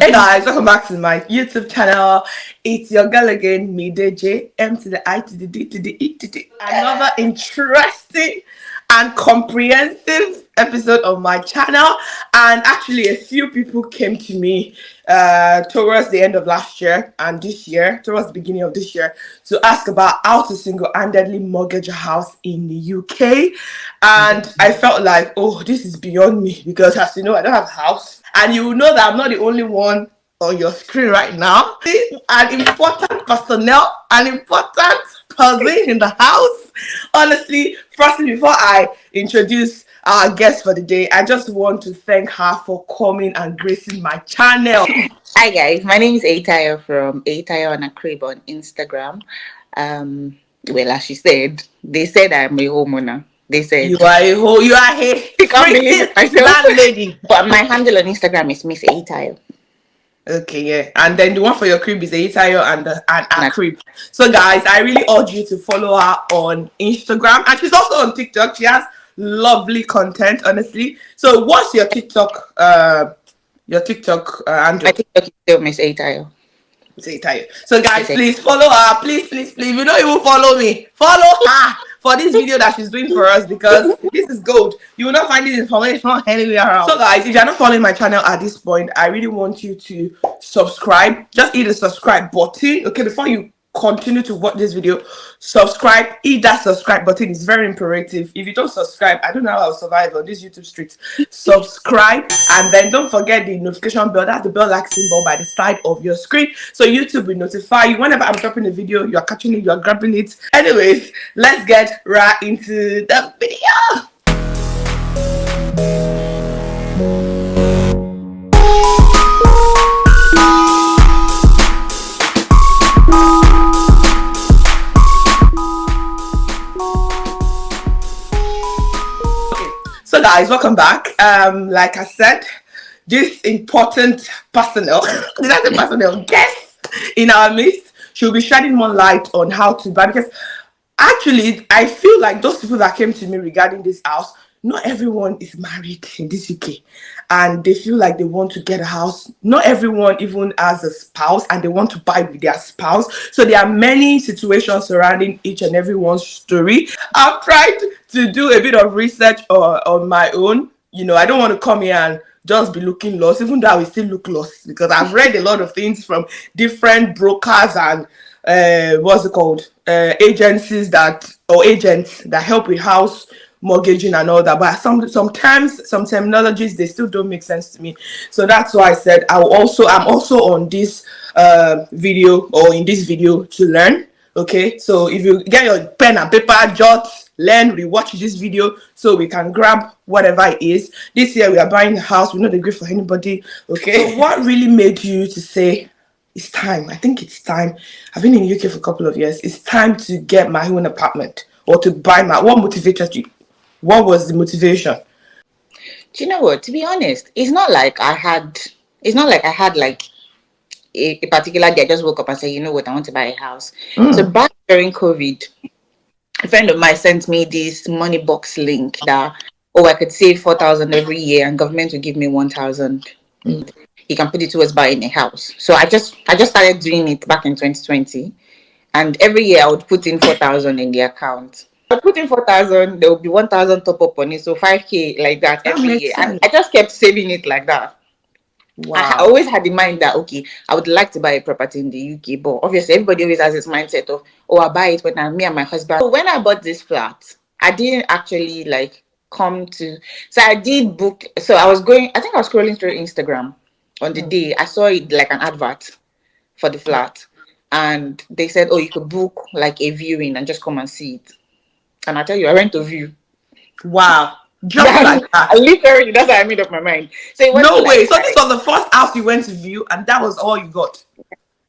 Hey guys, welcome back to my YouTube channel. It's your girl again, Mide Jay, M to the I to the D to the E to the another interesting and comprehensive episode of my channel. And actually, a few people came to me towards the end of last year and this year, towards the beginning of this year, to ask about how to single-handedly mortgage a house in the UK. And I felt like, oh, this is beyond me because, as you know, I don't have a house. And you will know that I'm not the only one on your screen right now. An important personnel, an important person in the house. Honestly, firstly, before I introduce our guest for the day, I just want to thank her for coming and gracing my channel. Hi guys, my name is Aitayo from Aitayo on a crib on Instagram. Well, as she said, they said I'm a homeowner. They said You are a whole, you are a I can't believe it myself. landlady. But my handle on Instagram is Miss Aitayo. Okay, yeah. And then the one for your crib is Aitayo and our crib. So guys, I really urge you to follow her on Instagram. And she's also on TikTok. She has lovely content, honestly. So what's your TikTok handle? My TikTok is still Miss Aitayo. Aitayo. So guys, please follow her. Please. If you don't even follow me, follow her for this video that she's doing for us because this is gold. You will not find this information anywhere else. So guys, if you're not following my channel at this point, I really want you to subscribe. Just hit the subscribe button. Okay, before you continue to watch this video, subscribe. Hit that subscribe button. It's very imperative. If you don't subscribe, I don't know how I'll survive on this YouTube street. Subscribe, and then don't forget the notification bell. That's the bell like symbol by the side of your screen, so YouTube will notify you whenever I'm dropping a video. You are catching it, you are grabbing it. Anyways, let's get right into the video. So guys, welcome back. Like I said, this important personnel, did I say personnel, guest in our midst, she'll be shedding more light on how to buy, because actually I feel like those people that came to me regarding this house, not everyone is married in this UK and they feel like they want to get a house. Not everyone even has a spouse and they want to buy with their spouse. So there are many situations surrounding each and everyone's story. I've tried to do a bit of research on my own. You know, I don't want to come here and just be looking lost, even though I will still look lost, because I've read a lot of things from different brokers and what's it called, agents that help with house mortgaging and all that, but some terms, some terminologies, they still don't make sense to me. So that's why I said I'm also on this video, or in this video, to learn. Okay, so if you get your pen and paper, jot, learn, rewatch this video so we can grab whatever it is. This year we are buying a house. We're not agree for anybody. Okay, so what really made you to say it's time? I think it's time. I've been in the UK for a couple of years. It's time to get my own apartment, or to buy my. What motivated you? What was the motivation? Do you know what? To be honest, it's not like I had like a particular day I just woke up and said, you know what, I want to buy a house. So back during COVID, a friend of mine sent me this money box link that I could save 4,000 every year and government will give me 1,000. You can put it towards buying a house. So I just started doing it back in 2020, and every year I would put in 4,000 in the account. I put in 4,000, there will be 1,000 top up on it, so 5k like that every year. And I just kept saving it like that. Wow. I always had in mind that, okay, I would like to buy a property in the UK, but obviously everybody always has this mindset of, I'll buy it when I'm me and my husband. So when I bought this flat, I didn't actually so I did book. So I was scrolling through Instagram on the day. I saw it like an advert for the flat, and they said, oh, you could book like a viewing and just come and see it. And I tell you, I went to view. Wow. Just like that. Literally, that's how I made up my mind. So no way. So this was the first house you went to view, and that was all you got.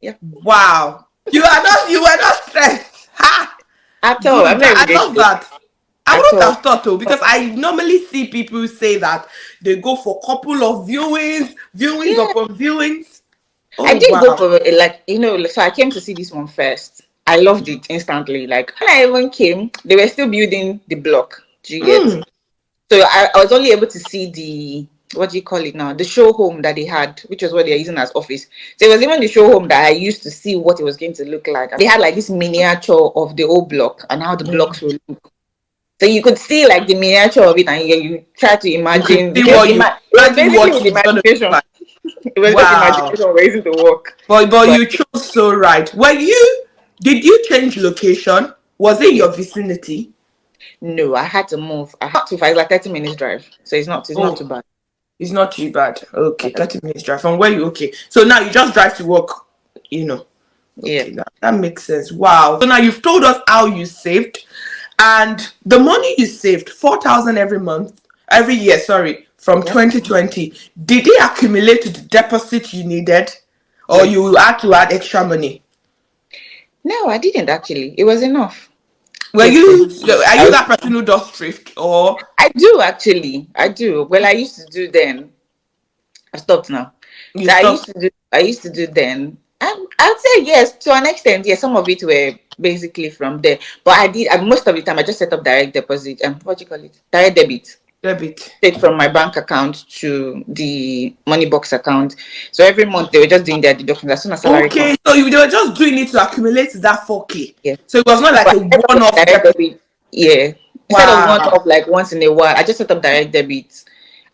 Yeah. Wow. You were not stressed. Ha! At all. I love that. I wouldn't have thought though, because I normally see people say that they go for a couple of viewings upon viewings. Oh, I did go for so I came to see this one first. I loved it instantly. Like when I even came, they were still building the block. Do you get? So I was only able to see what do you call it now? The show home that they had, which was what they're using as office. So it was even the show home that I used to see what it was going to look like. They had like this miniature of the old block and how the blocks will look. So you could see like the miniature of it, and you try to You could imagine see because what you it was imagine basically what with it's gonna look imagination. like. It was just Wow. imagination raising the work. But But you chose so right. Did you change location? Was it yeah, your vicinity? no, I had to move. I had to. It's like 30 minutes drive, so it's not too Oh, bad. it's not too bad. Okay, 30 minutes drive from where you okay. So now you just drive to work, you know. Yeah. Okay, that makes sense. Wow. So now you've told us how you saved, and the money you saved, 4,000 every year, sorry, from Yes. 2020, did it accumulate to the deposit you needed? Or you Yes. had to add extra money? No, I didn't actually. It was enough. Are Truthfully, you that person who does thrift or I do actually. I do. Well, I used to do then. I stopped now. you So I used stop? to do. I used to do then. I'd say yes to an extent. Yes, some of it were basically from there. But I did. Most of the time, I just set up direct deposit. What do you call it? Direct debit. Debit. Straight from my bank account to the money box account. So every month they were just doing their deductions as soon as salary comes. Okay, so they were just doing it to accumulate that 4K. Yeah. So it was not like But a I set up one-off direct deposit. debit. Yeah. Instead of one Wow. off like once in a while, I just set up direct debit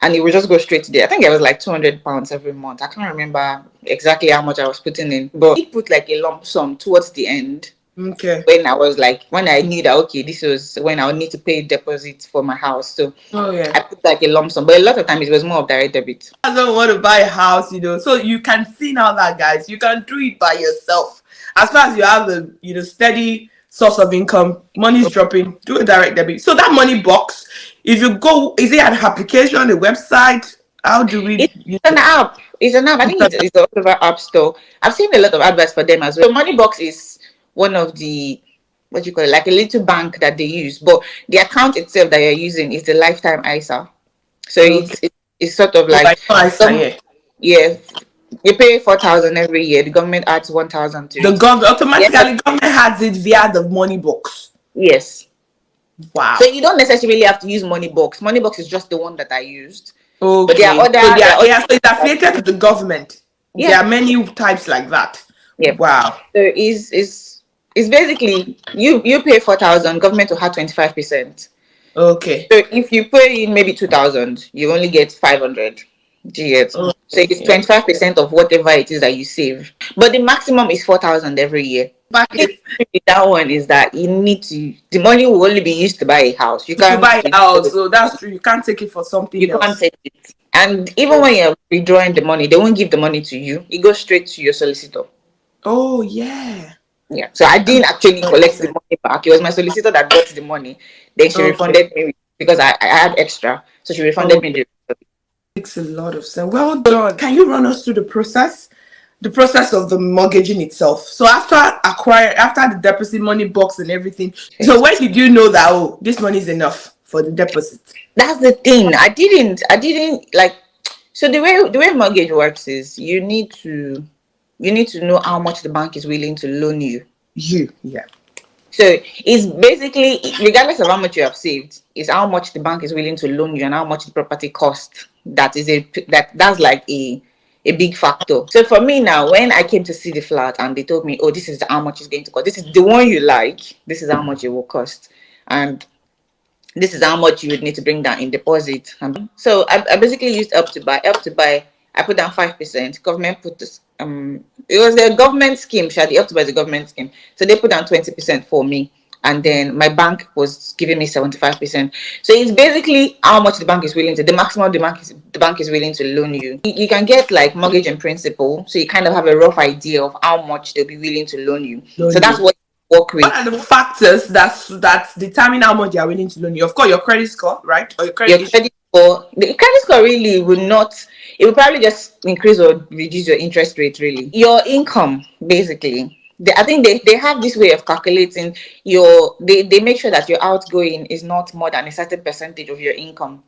and it would just go straight to there. I think it was like £200 every month. I can't remember exactly how much I was putting in, but I put like a lump sum towards the end Okay. when I knew that okay, this was when I would need to pay deposit for my house. So Oh yeah. I put like a lump sum, but a lot of times it was more of direct debit. I don't want to buy a house, so you can see now that guys, you can do it by yourself. As far as you have a steady source of income, money's dropping, do a direct debit. So that money box, if you go, is it an application, a website? How do we It's use an it? app. It's an app. I think it's all over App Store. I've seen a lot of adverts for them as well. So Moneybox is one of the what do you call it, like a little bank that they use, but the account itself that you're using is the lifetime ISA. So Okay. it's sort of Oh, I like know I say yeah. yeah, you pay 4,000 every year. The government adds 1,000 to The it. government Yes, automatically government has it via the money box. yes. So Wow. you don't necessarily have to use Moneybox. Moneybox is just the one that I used, but Okay. So there are other so it's affiliated to the government. There yeah. are many types like that. Yep. Wow. So is basically you pay 4,000, government will have 25%. Okay. So if you pay in maybe 2,000, you only get 500. Do you get? So Okay. it's Yeah. 25% of whatever it is that you save. But the maximum is 4,000 every year. Back The thing with that one is that the money will only be used to buy a house. You to can't buy a house, so that's true. You can't take it for something you can't else. take it. And even when you're withdrawing the money, they won't give the money to you. It goes straight to your solicitor. Oh yeah. Yeah. So I That didn't makes actually a lot of collect the sense. money back. It was my solicitor that got the money. Then she Okay. refunded me because I had extra. So she refunded me Okay. the Makes a lot of sense. Well done. Can you run us through the process? The process of the mortgaging itself. So after the deposit money box and everything. So when did you know that this money is enough for the deposit? That's the thing. I didn't like so the way mortgage works is you need to know how much the bank is willing to loan you. Yeah. So it's basically regardless of how much you have saved, is how much the bank is willing to loan you and how much the property costs. That's like a big factor. So for me now, when I came to see the flat and they told me, oh, this is how much it's going to cost. This is the one you like. This is how much it will cost, and this is how much you would need to bring down in deposit. So I basically used Help to Buy. Help to Buy. I put down 5%. Government put this. It was a government scheme. The Help to Buy is a government scheme. So they put down 20% for me, and then my bank was giving me 75%. So it's basically how much the bank is willing to. The maximum the bank is willing to loan you. You can get like mortgage in principle, so you kind of have a rough idea of how much they'll be willing to loan you. So Loan that's you. what you work What with. are the factors that determine how much you are willing to loan you? Of course, your credit score, right? Or your Your credit issue. the credit score really would not, it will probably just increase or reduce your interest rate. Really, your income basically, I think they have this way of calculating they make sure that your outgoing is not more than a certain percentage of your income.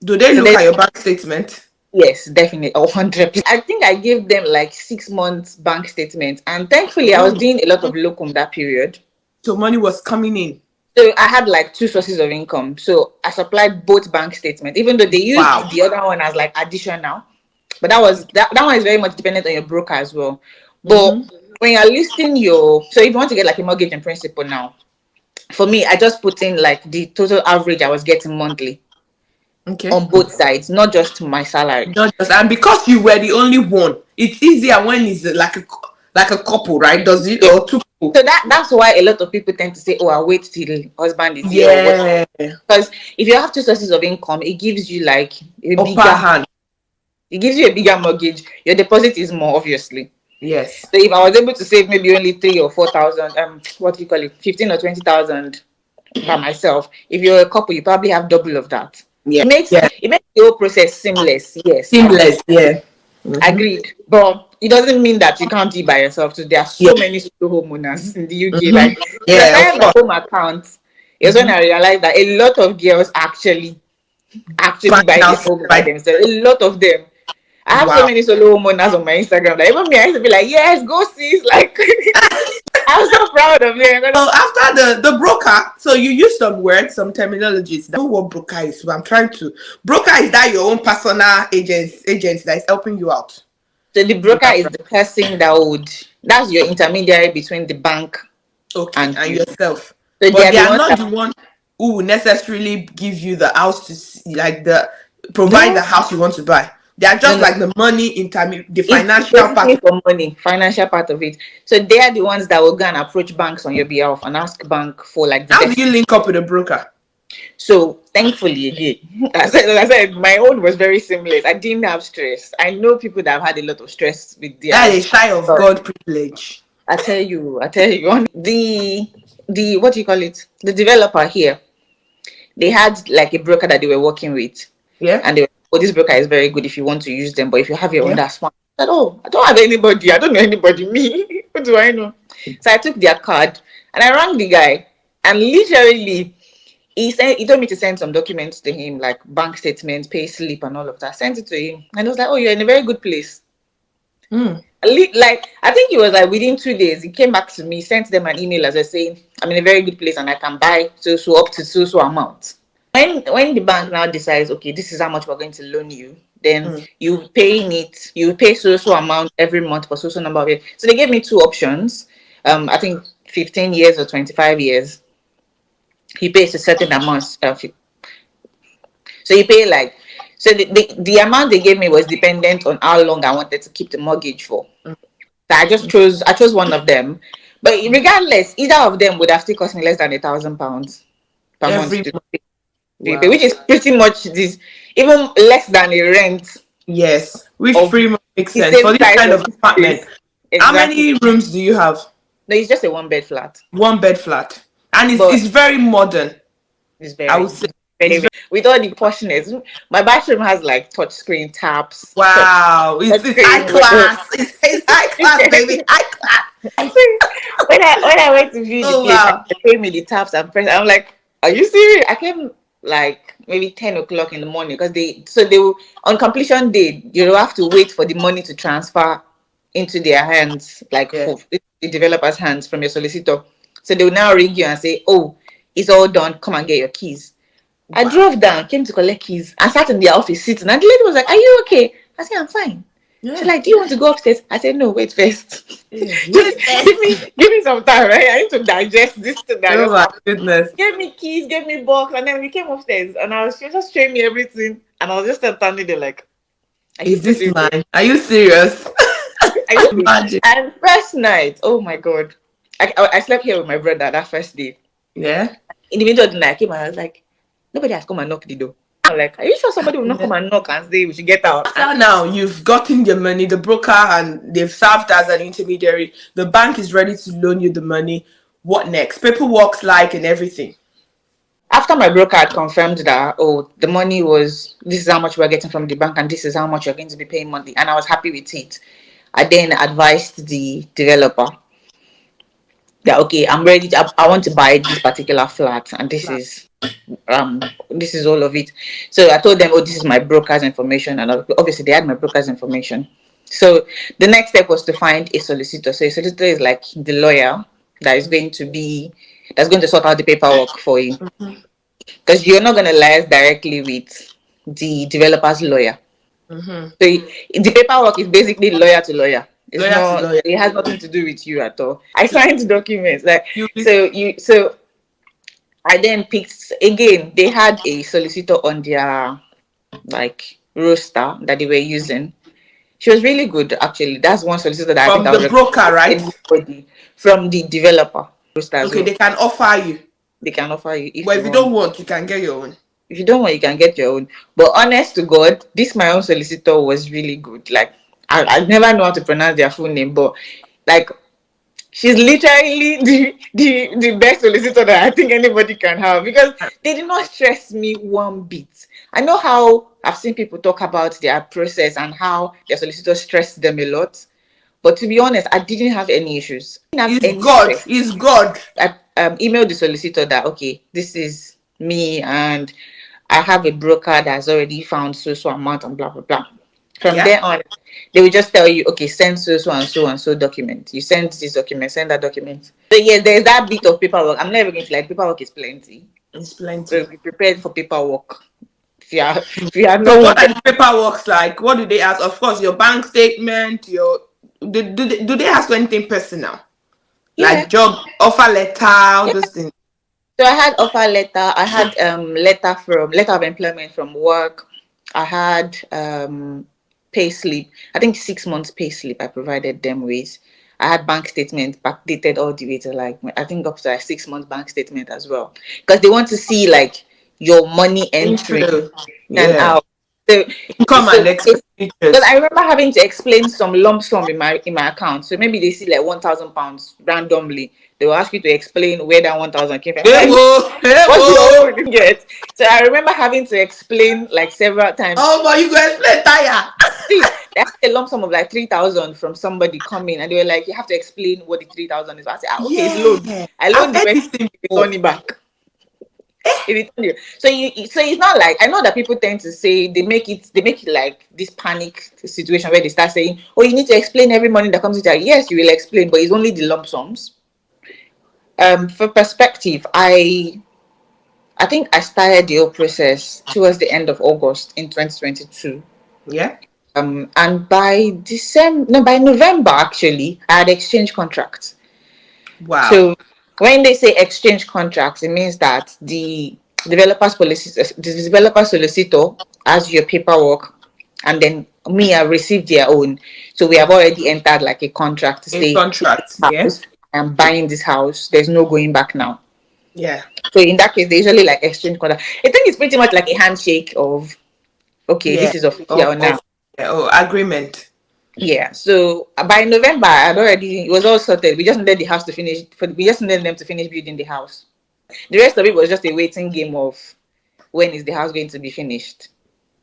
Do they So look they at your bank statement? yes, definitely 100%. I think I gave them like 6 months bank statement, and thankfully I was Oh, doing a lot of locum that period. so money was coming in. So I had like two sources of income. So I supplied both bank statements, even though they used Wow. the other one as like additional. But that one is very much dependent on your broker as well. But Mm-hmm. when you're listing your, so if you want to get like a mortgage in principle now, for me, I just put in like the total average I was getting monthly Okay. on both sides, not just my salary. Not just, and because you were the only one, it's easier when it's like a couple, right? Does it, Yeah. or two people? So that's why a lot of people tend to say, "Oh, I'll wait till husband is here or what." Yeah. Because if you have two sources of income, it gives you like a Upper bigger, hand. it gives you a bigger mortgage. Your deposit is more, obviously. Yes. So if I was able to save maybe only 3 or 4 thousand, what do you call it, 15 or 20 thousand by myself, if you're a couple, you probably have double of that. Yeah. It Yeah. makes the whole process seamless. Yes, agreed. Seamless. Yeah. Mm-hmm. Agreed. But it doesn't mean that you can't do it by yourself. So there are Yeah. so many solo homeowners in the UK. Mm-hmm. Like when I Yeah. Of started my course. home account, it was when Mm-hmm. I realized that a lot of girls actually Buying buy their house home by by themselves. A lot of them. I have so wow. many solo homeowners on my Instagram that even me, I used to be like, yes, go sis. Like I'm so proud of them. So after the broker, so you use some words, some terminologies. I know what broker is, but I'm trying to. Broker is that your own personal agent that is helping you out. So the Is broker that is right? the person that's your intermediary between the bank Okay, and and you. yourself. So they But are they the are ones not that the one who will necessarily give you the house to see, like the provide the no, house you want to buy. They are no, just no. like the money the It's financial part. basically for money, financial part of it. So they are the ones that will go and approach banks on your behalf and ask bank for like the How do you best. link up with a broker? So thankfully, again, as I said, my own was very seamless. I didn't have stress. I know people that have had a lot of stress with That theirs. is shy of But God privilege. I tell you, the what do you call it? The developer here, they had like a broker that they were working with, Yeah, and they were, oh, this broker is very good if you want to use them, but if you have your own, yeah. that's fine. I said, oh, I don't have anybody. I don't know anybody. Me, what do I know? So I took their card and I rang the guy, and literally he told me to send some documents to him, like bank statements, pay slip, and all of that. Sent it to him, and he was like, "Oh, you're in a very good place." Mm. Like I think it was like within 2 days, he came back to me, sent them an email as I saying, "I'm in a very good place, and I can buy so up to so amount." When the bank now decides, okay, this is how much we're going to loan you, then Mm. you pay so amount every month for so number of years. So they gave me two options. I think 15 years or 25 years. He pays a certain amount. So you pay like, so the amount they gave me was dependent on how long I wanted to keep the mortgage for. So I chose one of them, but regardless, either of them would have still cost me less than £1,000 per month Every to month. pay, Wow. which is pretty much this, even less than a rent Yes, which of pretty much makes the sense for same this size kind of of this apartment. place. How Exactly. many rooms do you have? No, it's just a one bed flat, One bed flat, and it's but very modern. it's I would say very, it's very very with all the poshness. My bathroom has like touch screen taps, wow. touch It's high screen windows. class. It's high class, baby. High class. When I went to view the Oh place, wow. they paid me the taps and press. I'm like, are you serious? I came like maybe 10 o'clock in the morning because they will, on completion day you have to wait for the money to transfer into their hands, like Yeah. for the developer's hands from your solicitor. So they will now ring you and say, oh, it's all done. Come and get your keys. I Wow. drove down, came to collect keys, and sat in their office sitting. And the lady was like, are you okay? I said, I'm fine. She's Yeah. like, do you want to go upstairs? I said, no, wait first. Yeah. Just Wait give first. me give me some time, right? I need to digest this thing that Oh just my happened. goodness. Gave me keys, gave me box, and then we came upstairs and she was just showing me everything. And I was just standing there like, are you Is for this serious? mine? Are you serious? Are you serious? Imagine. And first night, oh my god. I slept here with my brother that first day. Yeah. In the middle of the night, I came and I was like, nobody has come and knocked the door. I'm like, are you sure somebody will not Yeah. come and knock and say we should get out? And After now, you've gotten your money, the broker, and they've served as an intermediary. The bank is ready to loan you the money. What next? Paperwork's like and everything. after my broker had confirmed that, oh, the money was, this is how much we're getting from the bank and this is how much you're going to be paying monthly, and I was happy with it, I then advised the developer that, okay, I'm ready I want to buy this particular flat, and this is all of it. So I told them, oh, this is my broker's information, and obviously they had my broker's information. So the next step was to find a solicitor. So a solicitor is like the lawyer that is going to be that's going to sort out the paperwork for you, because you're not going to liaise directly with the developer's lawyer. Mm-hmm. So the paperwork is basically lawyer to lawyer. It's Lawyer to not. lawyer. It has nothing to do with you at all. I signed documents like You be so. So I then picked again. They had a solicitor on their like roster that they were using. She was really good actually. That's one solicitor that I think from I the would broker, recommend right? anybody from the developer roster as Okay, well. they can offer you. They can offer you if But you if you want. don't want, you can get your own. If you don't want, you can get your own. But honest to God, this my own solicitor was really good. Like I never know how to pronounce their full name, but like she's literally the best solicitor that I think anybody can have, because they did not stress me one bit. I know how I've seen people talk about their process and how their solicitor stressed them a lot. But to be honest, I didn't have any issues. I didn't have It's any God. stress. It's God. I emailed the solicitor that okay, this is me and I have a broker that's already found so amount and blah blah blah. From Yeah. there on, they will just tell you, okay, send so and so document. You send this document, send that document. So yes, there's that bit of paperwork. I'm never going to like paperwork is plenty. It's plenty. So be prepared for paperwork. If you are So not what are wanted. the paperwork like? What do they ask? Of course, your bank statement, your do they ask for anything personal? Yeah. Like job offer letter, all Yeah. those things. So I had offer letter. I had letter of employment from work. I had pay slip. I think 6 months pay slip. I provided them with. I had bank statement backdated all the way to like I think up to like 6 months bank statement as well, because they want to see like your money entering Info. and Yeah. out. So Income and it's because expenditures. I remember having to explain some lump sum in my account. So maybe they see like £1,000 randomly. They will ask you to explain where that 1,000 came from. I'm Hey like, whoa, hey what's your whoa. own? Get. So I remember having to explain like several times. Oh, but you go explain tire. See, they had a lump sum of like 3,000 from somebody coming, and they were like, you have to explain what the 3,000 is. I said, okay, it's loan. Yeah, I I've loaned the heard person, this thing return before. it back. So it's not like I know that people tend to say they make it like this panic situation where they start saying, oh, you need to explain every money that comes into it. Yes, you will explain, but it's only the lump sums. For perspective, I think I started the whole process towards the end of August in 2022. Yeah. And by November actually, I had exchange contracts. Wow. So when they say exchange contracts, it means that the developer solicitor has your paperwork, and then me, I received their own. So we have already entered like a contract to In say, contract. Yeah. house, I'm buying this house. There's no going back now. Yeah. So in that case, they usually like exchange contract. I think it's pretty much like a handshake of okay, Yeah. this is official Of now. yeah, oh, agreement. Yeah. So by November, it was all sorted. We just needed the house to finish. We just needed them to finish building the house. The rest of it was just a waiting game of when is the house going to be finished.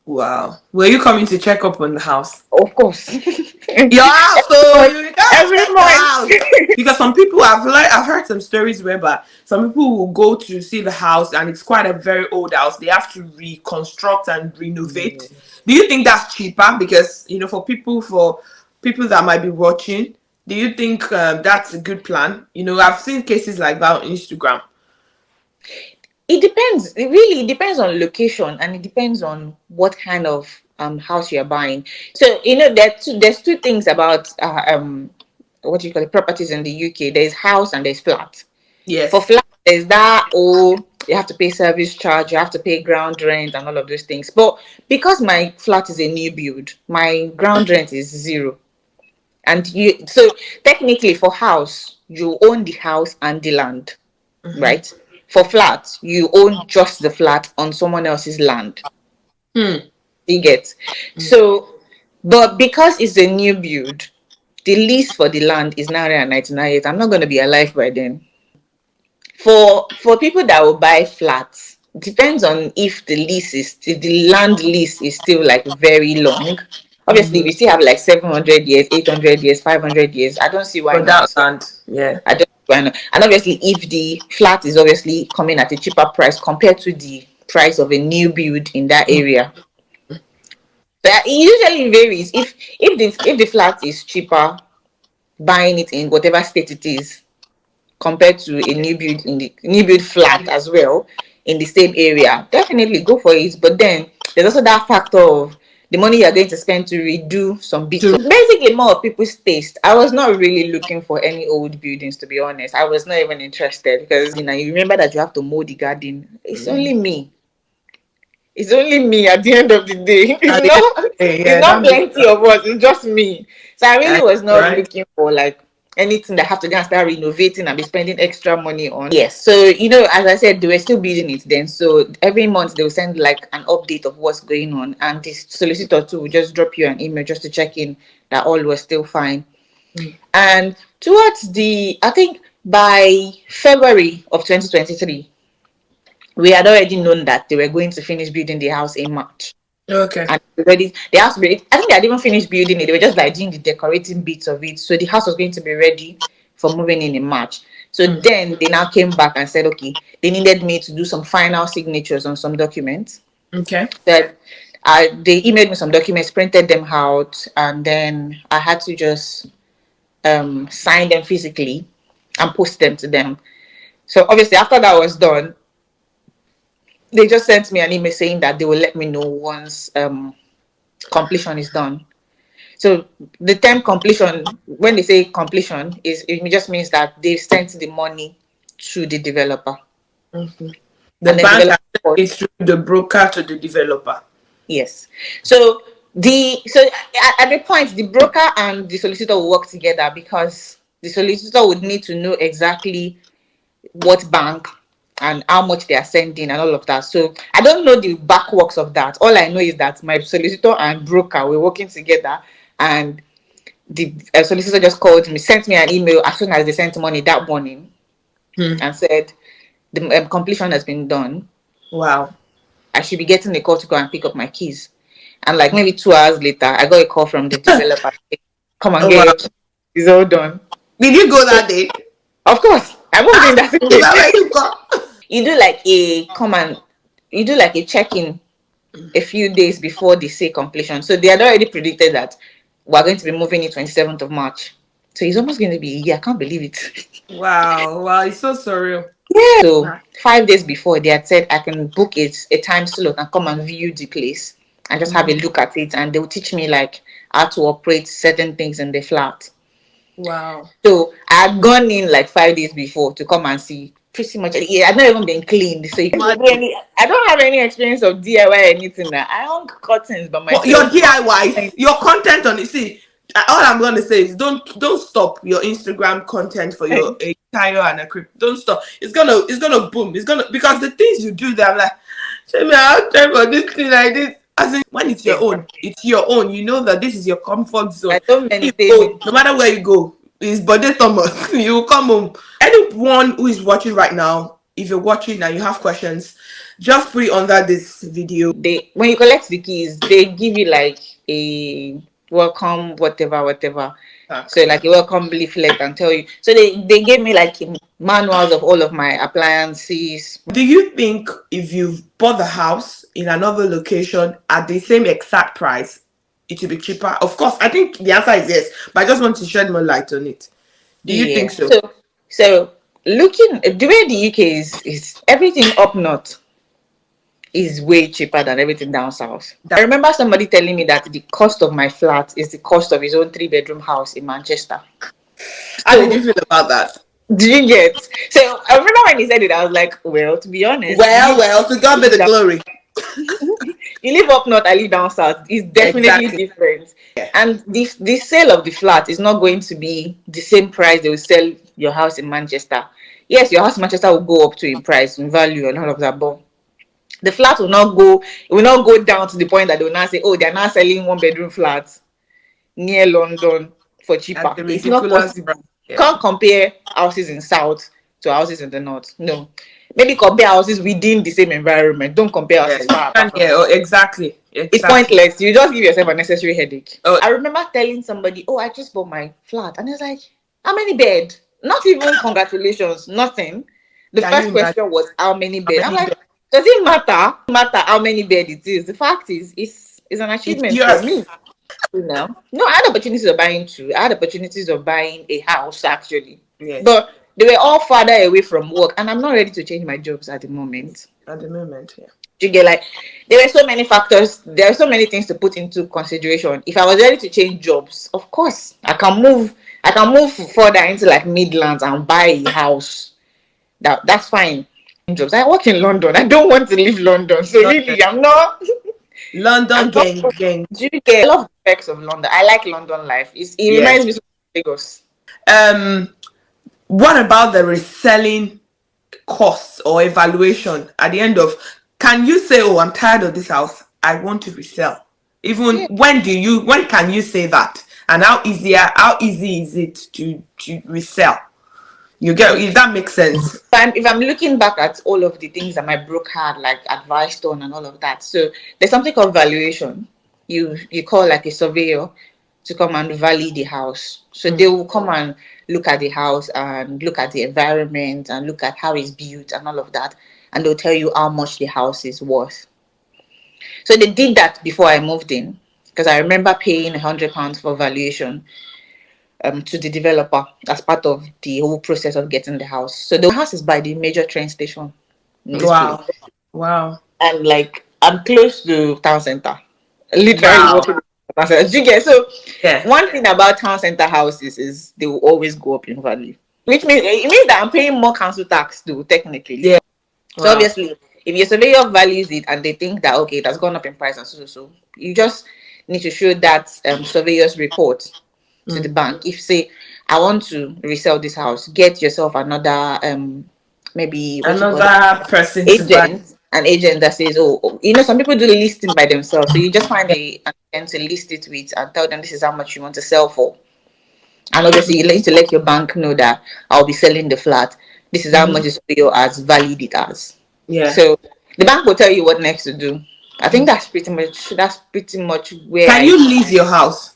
Wow. Were you coming to check up on the house? Of course. Your house, so you gotta Every check the month. house. Because some people I've heard some stories whereby some people will go to see the house and it's quite a very old house. They have to reconstruct and renovate. Do you think that's cheaper? Because for people that might be watching, do you think that's a good plan? I've seen cases like that on Instagram. It depends. It really depends on location, and it depends on what kind of house you're buying. So there's two things about what do you call it, properties in the UK. There's house and there's flat. For Yes. flat, there's that you have to pay service charge, you have to pay ground rent and all of those things. But because my flat is a new build, my ground rent is zero. And so technically for house, you own the house and the land, Mm-hmm. right? For flat, you own just the flat on someone else's land. Hmm. You get. So, but because it's a new build, the lease for the land is 999 years. I'm not going to be alive by then. For people that will buy flats, depends on if the land lease is still like very long. Obviously, Mm-hmm. we still have like 700 years, 800 years, 500 years. I don't see why For that not. land. Yeah. I don't see why not. And obviously, if the flat is obviously coming at a cheaper price compared to the price of a new build in that area, but it usually varies. If the flat is cheaper, buying it in whatever state it is, compared to a new build flat as well in the same area, definitely go for it. But then there's also that factor of the money you're going to spend to redo some bits. So basically, more of people's taste. I was not really looking for any old buildings, to be honest. I was not even interested because you remember that you have to mow the garden. It's only me. It's only me at the end of the day. At the end of the day, It's yeah, not that makes plenty of us. It's just me. So I really sense, was not right? looking for like anything that have to go and start renovating and be spending extra money on. Yes. So as I said, they were still building it then. So every month they will send like an update of what's going on, and this solicitor too will just drop you an email just to check in that all was still fine. And towards I think by February of 2023, we had already known that they were going to finish building the house in March. Okay. And already the house, I think they had even finished building it. They were just like doing the decorating bits of it. So the house was going to be ready for moving in March. So then they now came back and said, okay, they needed me to do some final signatures on some documents. Okay. That they emailed me some documents, printed them out, and then I had to just sign them physically and post them to them. So obviously after that was done, they just sent me an email saying that they will let me know once completion is done. So the term completion, when they say completion, it just means that they've sent the money to the developer. The And then bank developer, is through the broker to the developer. yes. So at the point, the broker and the solicitor will work together because the solicitor would need to know exactly what bank and how much they are sending and all of that. So I don't know the back works of that. All I know is that my solicitor and broker were working together, and the solicitor just called me, sent me an email as soon as they sent money that morning, and said the completion has been done. Wow. I should be getting a call to go and pick up my keys. And like maybe 2 hours later, I got a call from the developer. Come and Oh, get wow. your keys. It's all done. Did you go So, that day? of course, I moved in that Is that day. where you got? You do like a come and you do like a check-in a few days before they say completion. So they had already predicted that we're going to be moving in 27th of March. So it's almost going to be a year. I can't believe it. Wow. Wow. It's so surreal. Yeah. So 5 days before, they had said I can book a time slot and come and view the place and just have a look at it, and they'll teach me like how to operate certain things in the flat. Wow. So I had gone in like 5 days before to come and see. Pretty much, yeah. I've not even been cleaned, so you can't do any. I don't have any experience of DIY or anything. That I hung curtains by But your myself. DIYs, your content on it. See, all I'm gonna say is don't stop your Instagram content for your a tire and a crypto. Don't stop. It's gonna boom. It's gonna, because the things you do there, I'm like, say me, I'll try for this thing like this. As in, when it's your own, Exactly. it's your own. You know that this is your comfort zone. I don't You maintain go, it. no matter where you go, it's Bode Thomas. You will come home. Anyone who is watching right now, if you're watching and you have questions, just put it under this video. They when you collect the keys, they give you like a welcome, whatever. So like a welcome leaflet and tell you. So they gave me like manuals of all of my appliances. Do you think if you've bought the house in another location at the same exact price, it will be cheaper? Of course, I think the answer is yes, but I just want to shed more light on it. Do you think Yeah. so? So looking the way the UK is everything up north is way cheaper than everything down south. I remember somebody telling me that the cost of my flat is the cost of his own 3 bedroom house in Manchester. How did you So feel about that? do you get? So I remember when he said it, I was like, well, to be honest, Well, to God be the glory. you live up north, I live down south. It's definitely Exactly. different. And the sale of the flat is not going to be the same price they will sell your house in Manchester. Yes, your house in Manchester will go up to in price, in value, and all of that, but the flat will not go down to the point that they will now say, oh, they're now selling 1 bedroom flats near London for At cheaper. the It's not ridiculous price. possible. Yeah. Can't compare houses in south to houses in the north. No. Maybe compare houses within the same environment. Don't compare Yeah. houses far And apart from yeah, each oh, other. exactly. It's Exactly. pointless. You just give yourself a necessary headache. Oh, I remember telling somebody, oh, I just bought my flat. And it's like, how many bed? Not even congratulations, nothing. The can you first imagine question was how many how bed? I'm many like, does it matter how many bed it is? The fact is, it's an it's achievement for yours? me. No, I had opportunities of buying two. I had opportunities of buying a house actually, Yes. but They were all farther away from work, and I'm not ready to change my jobs at the moment. At the moment, yeah. You get, like, there were so many factors, there are so many things to put into consideration. If I was ready to change jobs, of course I can move further into like Midlands and buy a house. That's fine. Jobs. I work in London. I don't want to leave London. So London, really, I'm London not. gang, gang. Do you get, I love the perks of London. I like London life. It Yes. reminds me so much of Lagos. What about the reselling costs or evaluation at the end of? Can you say, "Oh, I'm tired of this house. I want to resell"? Even Yeah. when can you say that? And how easy is it to resell? You get, if that makes sense. If I'm looking back at all of the things that my broker had like advised on and all of that, so there's something called valuation. You call like a surveyor to come and value the house. So they will come and look at the house and look at the environment and look at how it's built and all of that, and they'll tell you how much the house is worth. So they did that before I moved in, because I remember paying £100 for valuation to the developer as part of the whole process of getting the house. So the house is by the major train station in this place, Wow, wow, and like I'm close to town center, literally wow. walking. Do you get, so? Yeah, One thing about town center houses is they will always go up in value, which means it means that I'm paying more council tax though technically. yeah. So Wow. obviously, if your surveyor values it and they think that okay, it has gone up in price and so, you just need to show that surveyor's report to the bank. If say I want to resell this house, get yourself another maybe what you call that, Another person to buy. agent, an agent that says, oh, some people do listing by themselves. So you just find an agent to list it with and tell them this is how much you want to sell for. And obviously, you need to let your bank know that I'll be selling the flat. This is how much the studio has valued it as. Yeah. So the bank will tell you what next to do. I think that's pretty much where Can I you lease your house?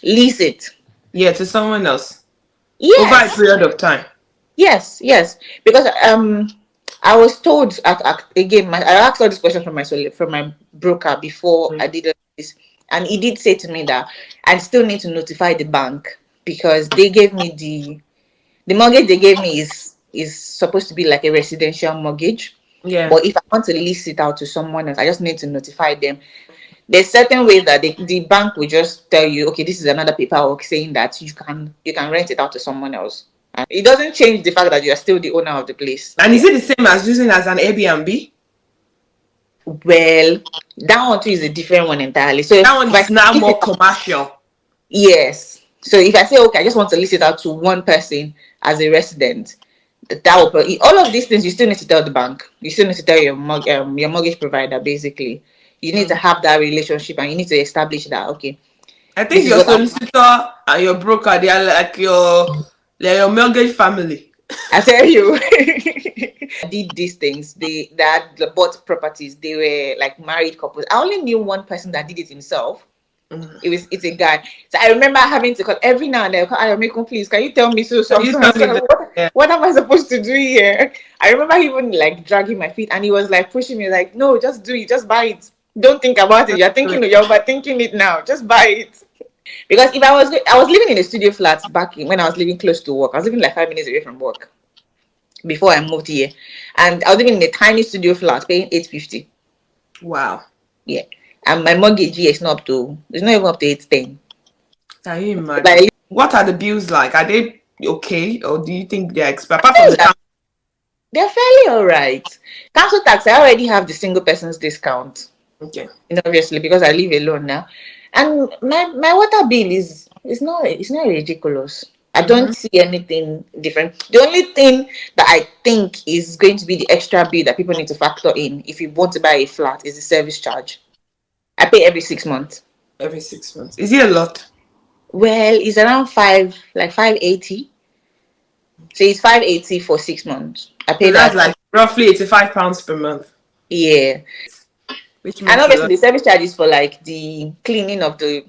lease it. Yeah, to someone else over a Yes, period of time. yes. Because I was told again. I asked all these questions from my broker before I did this, and he did say to me that I still need to notify the bank, because they gave me the mortgage they gave me is supposed to be like a residential mortgage. Yeah. But if I want to lease it out to someone else, I just need to notify them. There's certain ways that the bank will just tell you, okay, this is another paperwork saying that you can rent it out to someone else. And it doesn't change the fact that you are still the owner of the place. And is it the same as using as an Airbnb? Well, that one too is a different one entirely. So That one if I is now lease more it, commercial. yes. So if I say okay, I just want to lease it out to one person as a resident, that will all of these things you still need to tell the bank. You still need to tell your mortgage provider. Basically, you need to have that relationship and you need to establish that okay, I this think is your what solicitor and your broker, they are like your mortgage family. I tell you. Did these things. They that bought properties. They were like married couples. I only knew one person that did it himself. It's a guy. So I remember having to call every now and then. Ayomiko, please, can you tell me Can you tell me that? Yeah. what am I supposed to do here? I remember even like dragging my feet, and he was like pushing me, like, no, just do it, just buy it. Don't think about it. You're overthinking it now. Just buy it. Because if I was living in a studio flat when I was living close to work. I was living like 5 minutes away from work before I moved here, and I was living in a tiny studio flat, paying 850. Wow. Yeah, and my mortgage here is not up to. It's not even up to 810. Can you imagine? Like, What are the bills like? Are they okay, or do you think they're expensive? Apart from the they're fairly all right. Council tax, I already have the single person's discount. okay. Obviously, because I live alone now. And my water bill it's not ridiculous. I don't see anything different. The only thing that I think is going to be the extra bill that people need to factor in if you want to buy a flat is the service charge. I pay every 6 months. Every 6 months. Is it a lot? Well, it's around 580. So it's 580 for 6 months. I pay So that's that. like roughly £85 per month, Yeah. which And makes a obviously lot. the service charge is for like the cleaning of the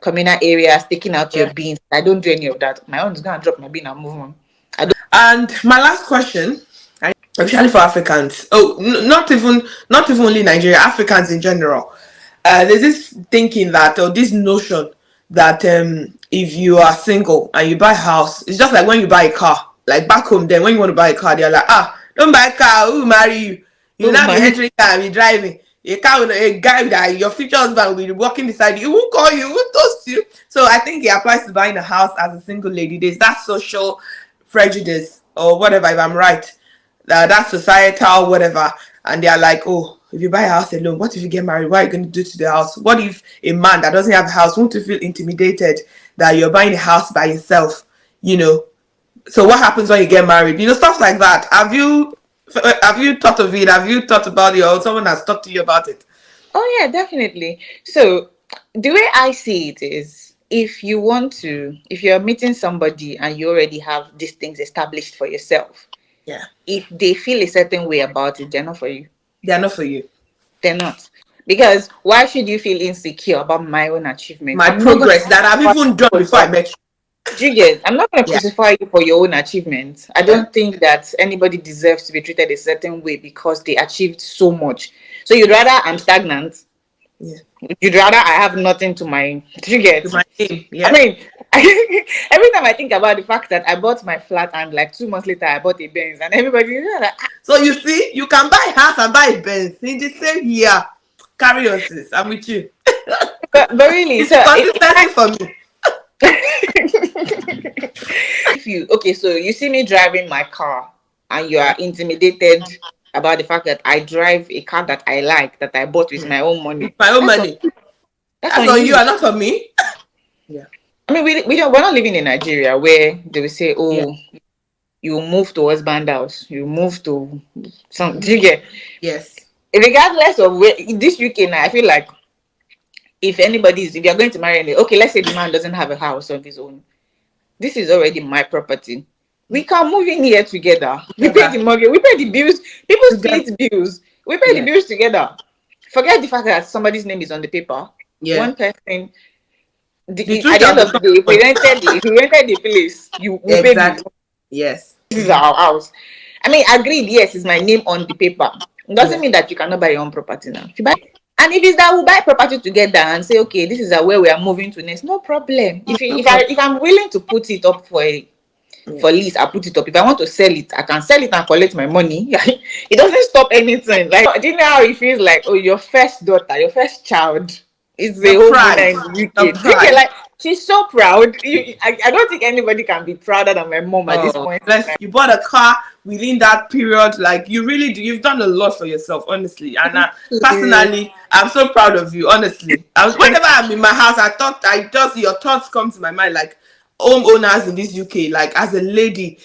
communal areas, taking out your Yeah. bins. I don't do any of that. My own is gonna drop my bin and move on. And my last question, especially for Africans. Oh, not even only Nigeria, Africans in general. There's this thinking that, or this notion that if you are single and you buy a house, it's just like when you buy a car. Like back home, then when you want to buy a car, they're like, don't buy a car, who will marry you? You will Oh not be my. entering car and be driving. A car with a guy that your future husband will be walking beside you. He won't call you, he won't toast you. So I think it applies to buying a house as a single lady. There's that social prejudice or whatever, if I'm right. That's societal, whatever. And they're like, oh, if you buy a house alone, what if you get married? What are you going to do to the house? What if a man that doesn't have a house won't you feel intimidated that you're buying a house by yourself? You know, so what happens when you get married? You know, stuff like that. Have you thought of it? Have you thought about it, or someone has talked to you about it? Oh yeah, definitely. So the way I see it is, if you're meeting somebody and you already have these things established for yourself, Yeah, if they feel a certain way about it, they're not for you. they are not for you. They're not. Because why should you feel insecure about my own achievements? My I'm not going progress that I've even done before I to. met you. Do you get? I'm not going to Yeah, crucify you for your own achievements. I yeah, don't think that anybody deserves to be treated a certain way because they achieved so much. So you'd rather I'm stagnant. yeah. You'd rather I have nothing to my. Do you To get? my name. I Yeah. mean, every time I think about the fact that I bought my flat and like 2 months later I bought a Benz and everybody like, So you see, you can buy a house and buy a Benz in the same year. Carry on, sis. I'm with you. but really, It's so consistency for me. if you okay, so you see me driving my car and you Yeah. are intimidated about the fact that I drive a car that I like, that I bought with my own With money. my own money. That's That's on on you you. and not on me. Yeah. I mean, we're not living in Nigeria where they will say, Yeah. oh, you move to husband house, you move to some. Mm-hmm. Do you get? Yes. Regardless of where in this UK now, I feel like if you're going to marry okay, let's say the man doesn't have a house of his own. This is already my property. We can move in here together. We pay Together. the mortgage, we pay the bills. People Together. split bills. We pay the Yeah. bills together. Forget the fact that somebody's name is on the paper. Yeah. One person. The two At the shall end of the become day, one. if we rented the place, you will pay bills. Exactly. Yes. This is our house. I mean, agreed. Yes, it's my name on the paper. It doesn't Yeah. mean that you cannot buy your own property now. If you buy, and if it's that we buy property together and say, okay, this is where we are moving to next, no problem. No problem. If I'm willing to put it up Yeah. for lease, I put it up. If I want to sell it, I can sell it and collect my money. It doesn't stop anything. Like, do you know how it feels like? Oh, your first daughter, your first child is the The homeowner pride. in the The UK. Do you get pride. like she's so proud? I don't think anybody can be prouder than my mom at this Oh, point. bless you. Bought a car within that period. Like you really do. You've done a lot for yourself, honestly. And Yeah. personally, I'm so proud of you. Honestly, whenever I'm in my house, I just your thoughts come to my mind. Like homeowners in this UK, like as a lady,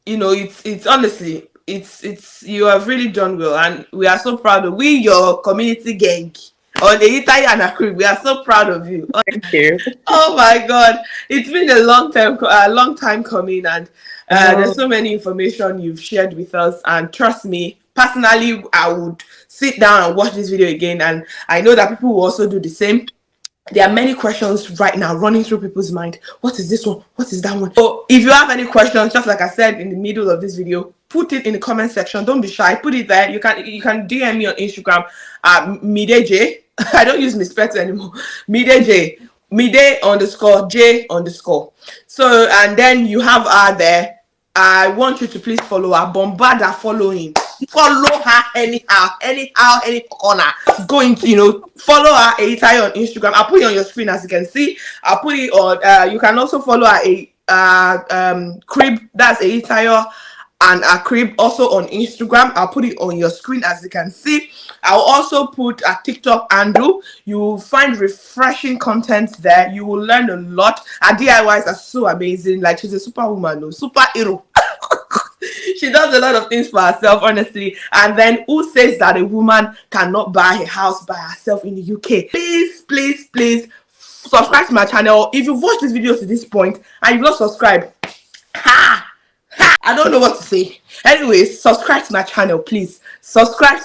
it's honestly, it's you have really done well, and we are so proud of we your community gang on the Italian Akri. We are so proud of you. Thank you. Oh my God, it's been a long time coming, and I know. there's so many information you've shared with us. And trust me, personally, I would sit down and watch this video again, and I know that people will also do the same. There are many questions right now running through people's mind. What is this one? What is that one? So if you have any questions, just like I said in the middle of this video, put it in the comment section. Don't be shy. Put it there. You can DM me on Instagram at Mide Jay. I don't use misspelled anymore. Mide Jay. Mide underscore J underscore. So and then you have her there. I want you to please follow her. Bombard her following. Follow her anyhow, any corner. Go into, follow her Eitire on Instagram. I'll put it on your screen as you can see. I'll put it on, you can also follow her crib. That's Eitire and a crib also on Instagram. I'll put it on your screen as you can see. I'll also put a TikTok handle. You will find refreshing content there. You will learn a lot. Her DIYs are so amazing. Like she's a superwoman, no, superhero. She does a lot of things for herself, honestly. And then who says that a woman cannot buy a house by herself in the UK? Please, please, please subscribe to my channel. If you've watched this video to this point and you've not subscribed, I don't know what to say. Anyways, subscribe to my channel, please. Subscribe.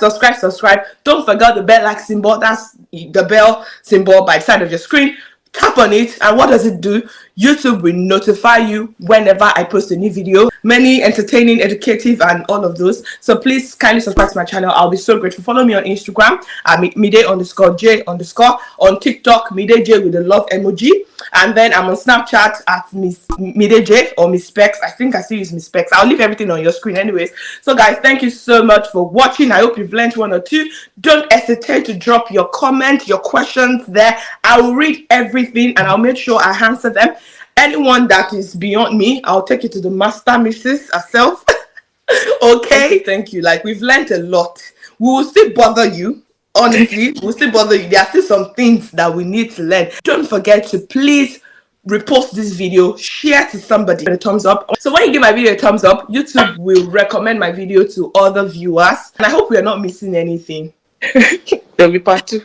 Don't forget the bell like symbol. That's the bell symbol by the side of your screen. Tap on it, and what does it do? YouTube will notify you whenever I post a new video. Many entertaining, educative, and all of those. So please kindly subscribe to my channel. I'll be so grateful. Follow me on Instagram at Mide_J_. On TikTok, Mide Jay with the love emoji. And then I'm on Snapchat at Mide Jay or Miss Specs. I think I still use Miss Specs. I'll leave everything on your screen anyways. So guys, thank you so much for watching. I hope you've learned one or two. Don't hesitate to drop your comments, your questions there. I will read everything and I'll make sure I answer them. Anyone that is beyond me, I'll take it to the master missus herself. Okay, thank you. Like, we've learned a lot. We will still bother you. Honestly, we'll still bother you. There are still some things that we need to learn. Don't forget to please repost this video, share to somebody, a thumbs up. So when you give my video a thumbs up, YouTube will recommend my video to other viewers. And I hope we are not missing anything. There'll be part 2.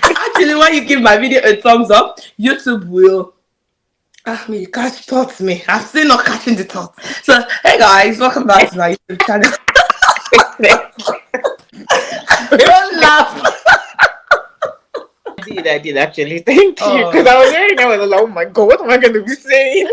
Actually, when you give my video a thumbs up, YouTube will you catch thoughts me. I'm still not catching the thoughts. So hey guys, welcome back to my YouTube channel. Don't laugh. I did actually. Thank you. Because I was hearing that, I was like, oh my god, what am I going to be saying?